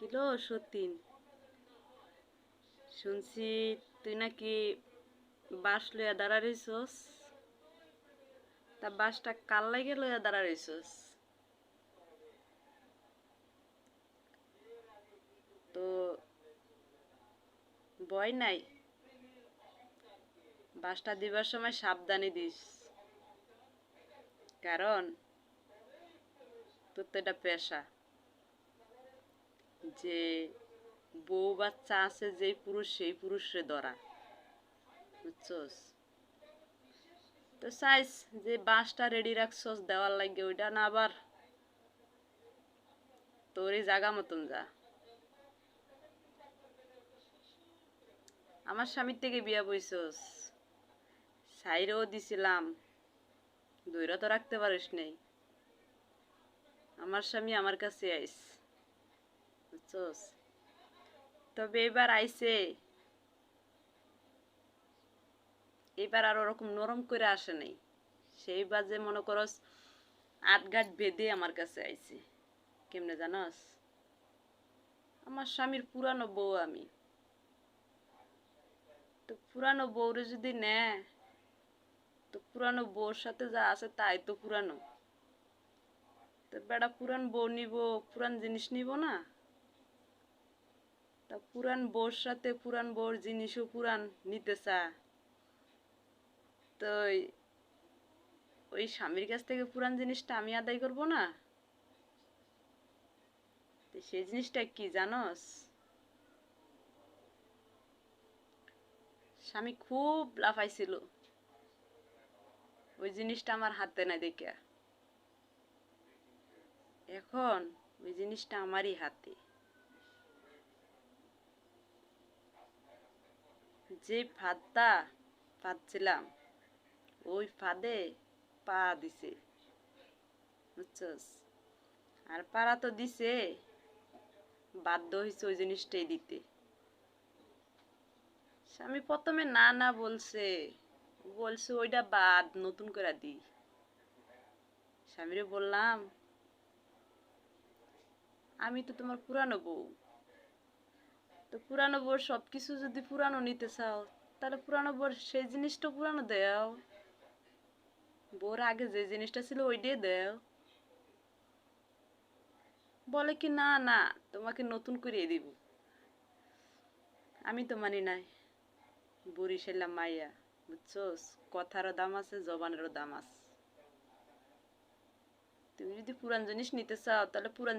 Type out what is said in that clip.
Kilo সতীন, শুনছি তুই নাকি বাঁশ লইয়া দাঁড়া রইছস। তা বাঁশটা কাল লাগে লইয়া দাঁড়া রইছস? তো ভয় নাই? বাঁশটা দিবার সময় সাবধানে দিস, কারণ তোর তো এটা পেশা। যে বউ বাচ্চা আছে যেই পুরুষ সেই পুরুষরে ধরা, বুঝছস? তো চাইস যে বাঁশটা রেডি রাখছস দেওয়ার লাগে, ওইটা না আবার তোরই জাগা মতন যা। আমার স্বামীর থেকে বিয়া বইছস, সাইরেও দিছিলাম, দৈরা তো রাখতে পারিস নাই। আমার স্বামী আমার কাছে আইস, বুঝছস? তবে এবার আইছে, এবার আর ওরকম নরম করে আসে নাই। সেইবার যে মনে করস আটঘাট বেঁধে আমার কাছে আইছে। কেমনে জানস? আমার স্বামীর পুরানো বউ আমি। তো পুরানো বউরে যদি নেয়, তো পুরানো বউর সাথে যা আছে তাই তো পুরানো। তো বেটা পুরান বউ নিব, পুরান জিনিস নিব না? তা পুরান বউর সাথে পুরান বউর জিনিসও পুরান নিতে চা, তো ওই স্বামীর কাছ থেকে পুরান জিনিসটা আমি আদায় করব না? তো সেই জিনিসটা কি জানস? স্বামী খুব লাফাইছিল, ওই জিনিসটা আমার হাতে নাই দেখিয়া। এখন ওই জিনিসটা আমারই হাতে। যে ফাঁদটা পাচ্ছিলাম, ওই ফাঁদে পা দিছে, বুঝছস? আর পাড়া তো দিছে, বাধ্য হয়েছে ওই জিনিসটাই দিতে। স্বামী প্রথমে না না বলছে, বলছে ওইটা বাদ, নতুন করে দি। স্বামীরে বললাম, আমি তো তোমার পুরানো বউ, তো পুরানো বউর সব কিছু যদি পুরানো নিতে চাও, তাহলে পুরানো বউর সেই জিনিসটা পুরানো দেও, বউর আগে যে জিনিসটা ছিল ওইটাই দেও। বলে কি না না, তোমাকে নতুন করিয়ে দিব। আমি তো মানি নাই, বরিশালা মাইয়া, বুঝছস? কথারও দাম আছে, জবানেরও দাম আছে। তুমি যদি পুরান জিনিস নিতে চাও, তাহলে পুরান